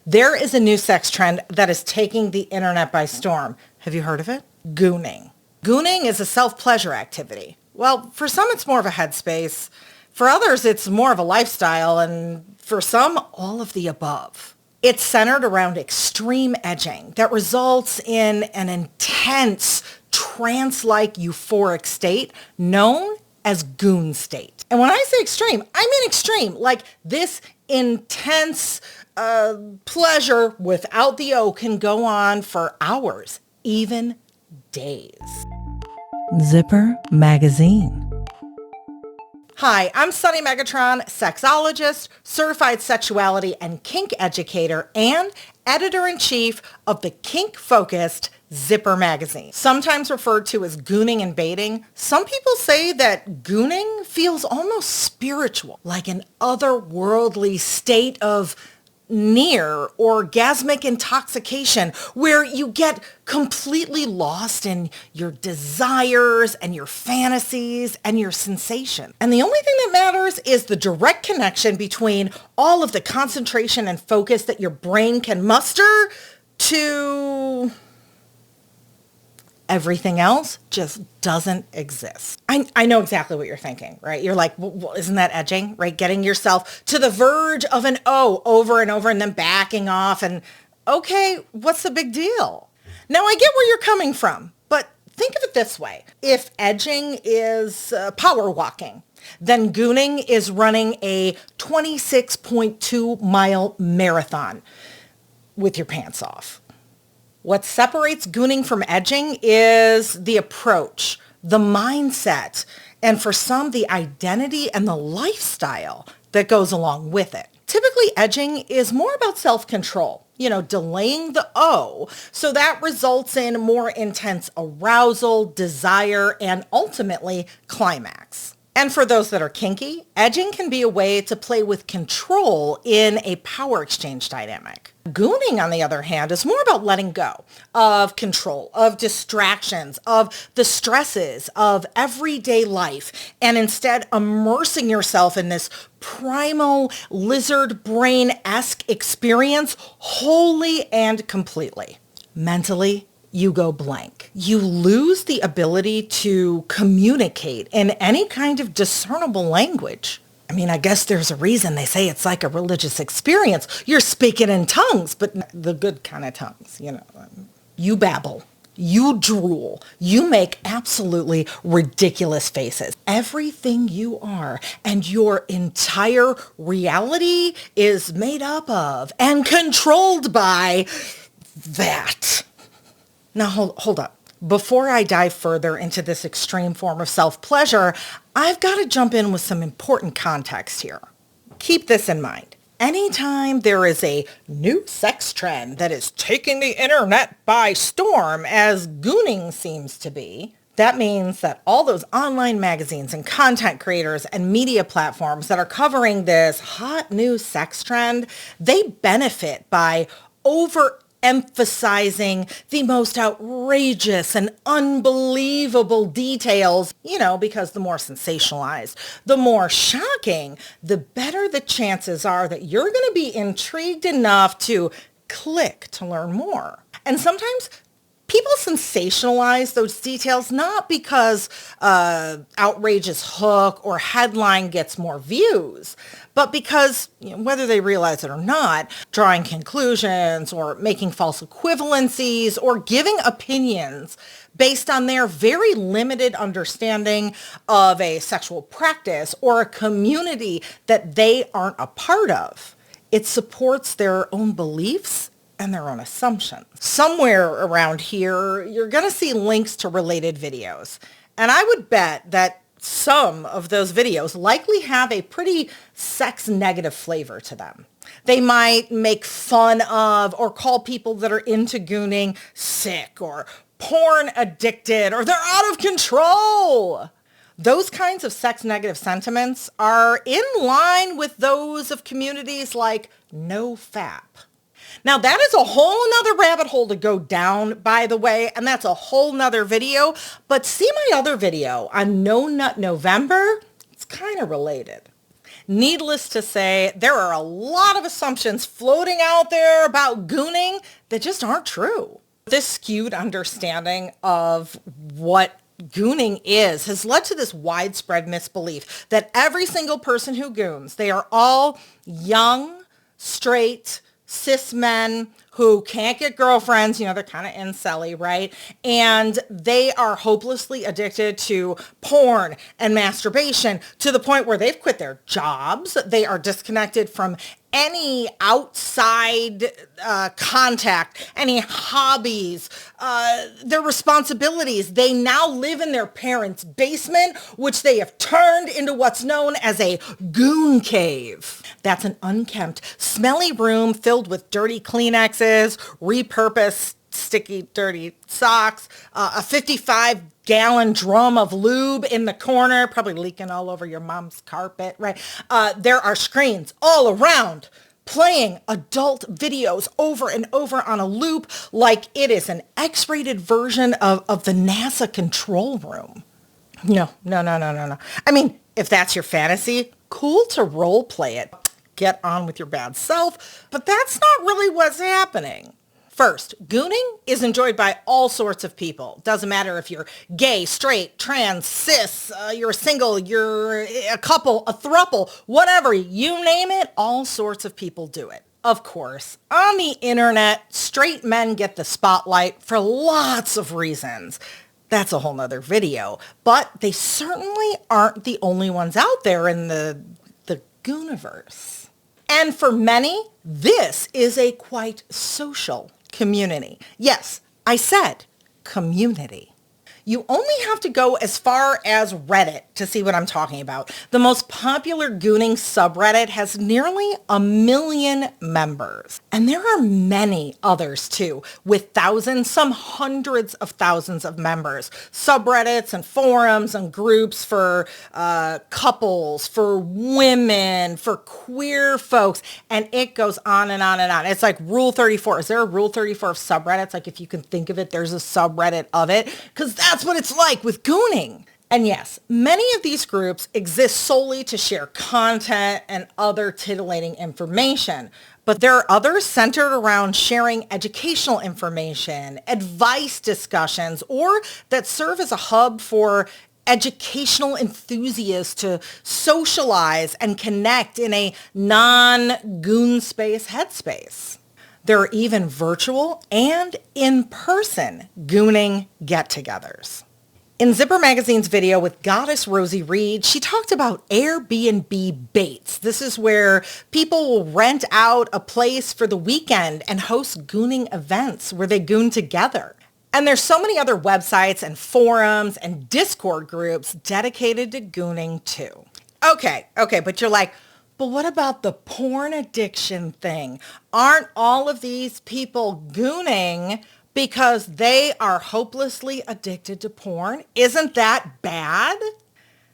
There is a new sex trend that is taking the internet by storm. Have you heard of it? Gooning. Gooning is a self-pleasure activity. Well, for some it's more of a headspace. For others it's more of a lifestyle, and for some, all of the above. It's centered around extreme edging that results in an intense, trance-like euphoric state known as goon state. And when I say extreme, I mean extreme, like this intense pleasure without the O can go on for hours, even days. Zipper Magazine. Hi, I'm Sunny Megatron, sexologist, certified sexuality and kink educator, and editor-in-chief of the kink-focused Zipper Magazine. Sometimes referred to as gooning and baiting, some people say that gooning feels almost spiritual, like an otherworldly state of near orgasmic intoxication where you get completely lost in your desires and your fantasies and your sensation. And the only thing that matters is the direct connection between all of the concentration and focus that your brain can muster to everything else just doesn't exist. I know exactly what you're thinking, right? You're like, well, isn't that edging, right? Getting yourself to the verge of an O over and over and then backing off. And okay, what's the big deal? Now I get where you're coming from, but think of it this way. If edging is power walking, then gooning is running a 26.2 mile marathon with your pants off. What separates gooning from edging is the approach, the mindset, and for some, the identity and the lifestyle that goes along with it. Typically, edging is more about self-control, delaying the O, so that results in more intense arousal, desire, and ultimately climax. And for those that are kinky, edging can be a way to play with control in a power exchange dynamic. Gooning, on the other hand, is more about letting go of control, of distractions, of the stresses of everyday life, and instead immersing yourself in this primal lizard brain-esque experience wholly and completely. Mentally, you go blank. You lose the ability to communicate in any kind of discernible language. I mean, I guess there's a reason they say it's like a religious experience. You're speaking in tongues, but the good kind of tongues, You babble. You drool. You make absolutely ridiculous faces. Everything you are and your entire reality is made up of and controlled by that. Now, hold up. Before I dive further into this extreme form of self-pleasure, I've got to jump in with some important context here. Keep this in mind. Anytime there is a new sex trend that is taking the internet by storm, as gooning seems to be, that means that all those online magazines and content creators and media platforms that are covering this hot new sex trend, they benefit by emphasizing the most outrageous and unbelievable details, because the more sensationalized, the more shocking, the better the chances are that you're going to be intrigued enough to click to learn more. And sometimes people sensationalize those details not because outrageous hook or headline gets more views, but because, whether they realize it or not, drawing conclusions or making false equivalencies or giving opinions based on their very limited understanding of a sexual practice or a community that they aren't a part of, it supports their own beliefs and their own assumptions. Somewhere around here, you're going to see links to related videos. And I would bet that some of those videos likely have a pretty sex-negative flavor to them. They might make fun of or call people that are into gooning sick or porn addicted or they're out of control. Those kinds of sex-negative sentiments are in line with those of communities like NoFap. Now, that is a whole nother rabbit hole to go down, by the way, and that's a whole nother video. But see my other video on No Nut November? It's kind of related. Needless to say, there are a lot of assumptions floating out there about gooning that just aren't true. This skewed understanding of what gooning is has led to this widespread misbelief that every single person who goons, they are all young, straight, cis men who can't get girlfriends, they're kind of incel-y, right? And they are hopelessly addicted to porn and masturbation to the point where they've quit their jobs. They are disconnected from any outside contact, any hobbies, their responsibilities. They now live in their parents' basement, which they have turned into what's known as a goon cave. That's an unkempt, smelly room filled with dirty Kleenexes, repurposed sticky, dirty socks, a 55-gallon drum of lube in the corner, probably leaking all over your mom's carpet, right? There are screens all around playing adult videos over and over on a loop like it is an X-rated version of the NASA control room. No. I mean, if that's your fantasy, cool to role play it. Get on with your bad self, but that's not really what's happening. First, gooning is enjoyed by all sorts of people. Doesn't matter if you're gay, straight, trans, cis, you're single, you're a couple, a throuple, whatever, you name it, all sorts of people do it. Of course, on the internet, straight men get the spotlight for lots of reasons. That's a whole nother video, but they certainly aren't the only ones out there in the Gooniverse. And for many, this is a quite social community. Yes, I said community. You only have to go as far as Reddit to see what I'm talking about. The most popular gooning subreddit has nearly 1 million members. And there are many others too, with thousands, some hundreds of thousands of members. Subreddits and forums and groups for couples, for women, for queer folks, and it goes on and on and on. It's like Rule 34. Is there a Rule 34 of subreddits? Like if you can think of it, there's a subreddit of it, because that's what it's like with gooning. And yes, many of these groups exist solely to share content and other titillating information. But there are others centered around sharing educational information, advice discussions, or that serve as a hub for educational enthusiasts to socialize and connect in a non-goon space headspace. There are even virtual and in-person gooning get-togethers. In Zipper Magazine's video with goddess Rosie Reed, she talked about Airbnb baits. This is where people will rent out a place for the weekend and host gooning events where they goon together. And there's so many other websites and forums and Discord groups dedicated to gooning too. Okay, but you're like, but what about the porn addiction thing? Aren't all of these people gooning because they are hopelessly addicted to porn? Isn't that bad?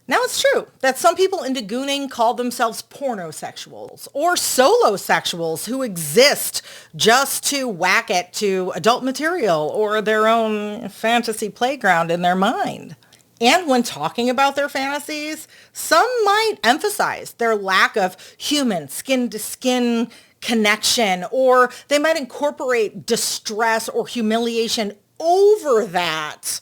Now, it's true that some people into gooning call themselves pornosexuals or solosexuals who exist just to whack it to adult material or their own fantasy playground in their mind. And when talking about their fantasies, some might emphasize their lack of human skin-to-skin connection, or they might incorporate distress or humiliation over that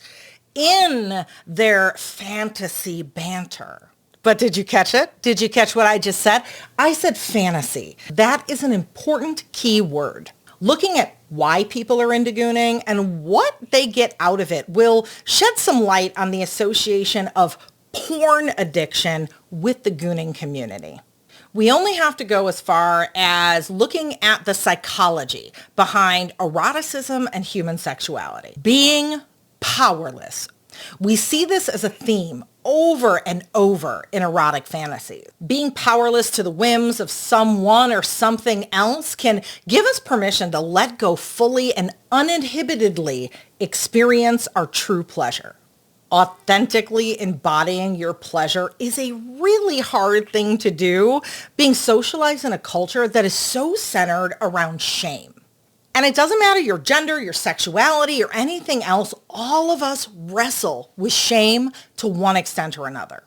in their fantasy banter. But did you catch it? Did you catch what I just said? I said fantasy. That is an important key word. Looking at why people are into gooning and what they get out of it will shed some light on the association of porn addiction with the gooning community. We only have to go as far as looking at the psychology behind eroticism and human sexuality. Being powerless. We see this as a theme over and over in erotic fantasies. Being powerless to the whims of someone or something else can give us permission to let go fully and uninhibitedly experience our true pleasure. Authentically embodying your pleasure is a really hard thing to do, being socialized in a culture that is so centered around shame. And it doesn't matter your gender, your sexuality, or anything else, all of us wrestle with shame to one extent or another.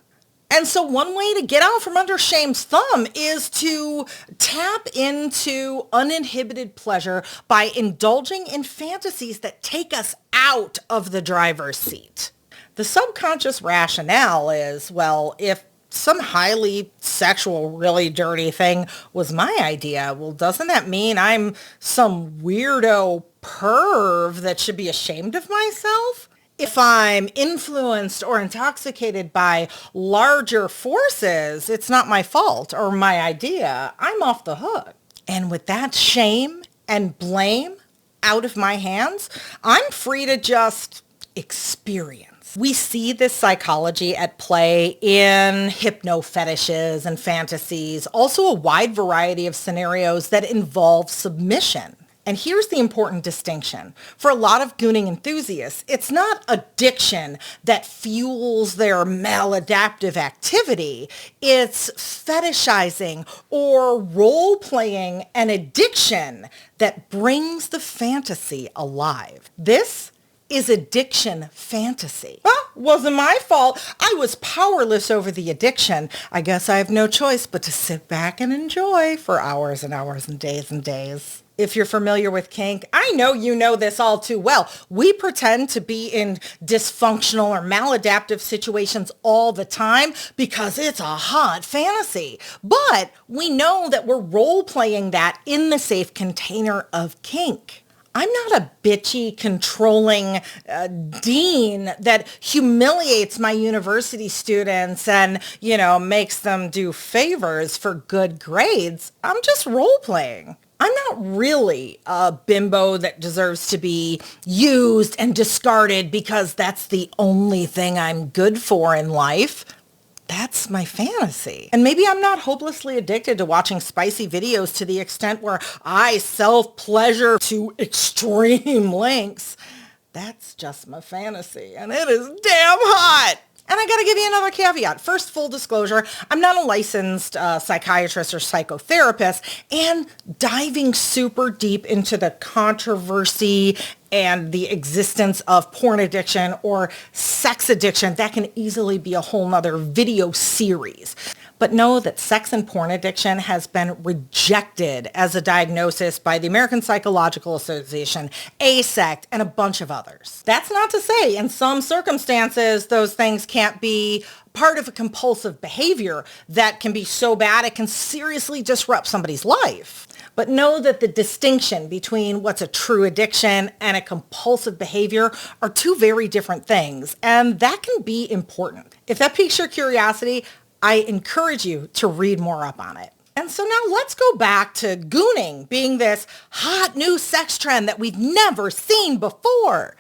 And so one way to get out from under shame's thumb is to tap into uninhibited pleasure by indulging in fantasies that take us out of the driver's seat. The subconscious rationale is, well, if some highly sexual, really dirty thing was my idea, well, doesn't that mean I'm some weirdo perv that should be ashamed of myself? If I'm influenced or intoxicated by larger forces, it's not my fault or my idea. I'm off the hook. And with that shame and blame out of my hands, I'm free to just experience. We see this psychology at play in hypno fetishes and fantasies, also a wide variety of scenarios that involve submission. And here's the important distinction. For a lot of gooning enthusiasts, it's not addiction that fuels their maladaptive activity. It's fetishizing or role-playing an addiction that brings the fantasy alive. This is addiction fantasy. Wasn't my fault. I was powerless over the addiction. I guess I have no choice but to sit back and enjoy for hours and hours and days. If you're familiar with kink, I know you know this all too well. We pretend to be in dysfunctional or maladaptive situations all the time because it's a hot fantasy. But we know that we're role-playing that in the safe container of kink. I'm not a bitchy, controlling dean that humiliates my university students and, makes them do favors for good grades. I'm just role-playing. I'm not really a bimbo that deserves to be used and discarded because that's the only thing I'm good for in life. That's my fantasy. And maybe I'm not hopelessly addicted to watching spicy videos to the extent where I self-pleasure to extreme lengths. That's just my fantasy, and it is damn hot. And I got to give you another caveat. First, full disclosure, I'm not a licensed psychiatrist or psychotherapist, and diving super deep into the controversy and the existence of porn addiction or sex addiction, that can easily be a whole nother video series. But know that sex and porn addiction has been rejected as a diagnosis by the American Psychological Association, ASECT, and a bunch of others. That's not to say in some circumstances those things can't be part of a compulsive behavior that can be so bad it can seriously disrupt somebody's life. But know that the distinction between what's a true addiction and a compulsive behavior are two very different things, and that can be important. If that piques your curiosity, I encourage you to read more up on it. And so now let's go back to gooning being this hot new sex trend that we've never seen before.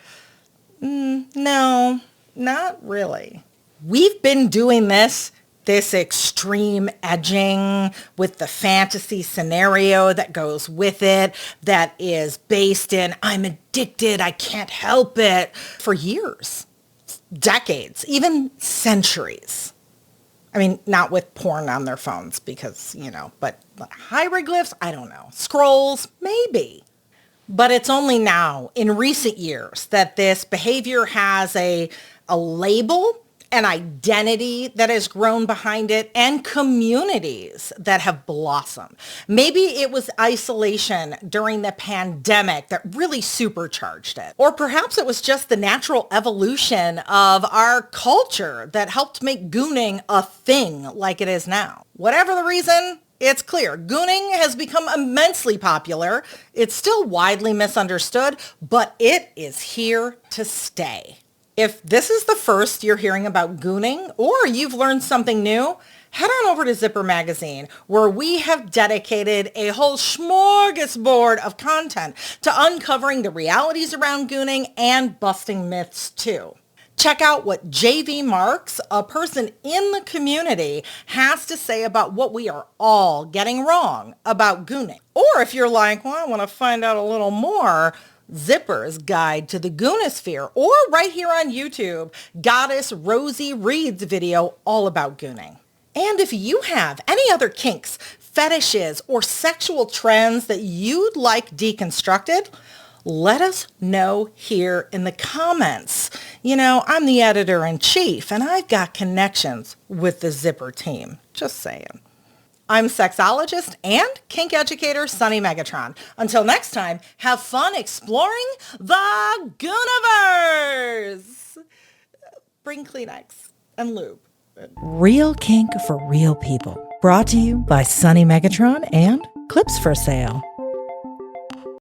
No, not really. We've been doing this extreme edging with the fantasy scenario that goes with it, that is based in I'm addicted, I can't help it, for years, decades, even centuries. I mean, not with porn on their phones because, but hieroglyphs, I don't know. Scrolls, maybe. But it's only now, in recent years, that this behavior has a label, an identity that has grown behind it, and communities that have blossomed. Maybe it was isolation during the pandemic that really supercharged it. Or perhaps it was just the natural evolution of our culture that helped make gooning a thing like it is now. Whatever the reason, it's clear. Gooning has become immensely popular. It's still widely misunderstood, but it is here to stay. If this is the first you're hearing about gooning or you've learned something new, head on over to Zipper Magazine, where we have dedicated a whole smorgasbord of content to uncovering the realities around gooning and busting myths too. Check out what JV Marks, a person in the community, has to say about what we are all getting wrong about gooning. Or if you're like, well, I want to find out a little more, Zipper's Guide to the Goonisphere, or right here on YouTube, Goddess Rosie Reed's video all about gooning. And if you have any other kinks, fetishes, or sexual trends that you'd like deconstructed, let us know here in the comments. You know, I'm the editor-in-chief and I've got connections with the Zipper team. Just saying. I'm sexologist and kink educator Sunny Megatron. Until next time, have fun exploring the Gooniverse. Bring Kleenex and lube. Real kink for real people. Brought to you by Sunny Megatron and Clips for Sale.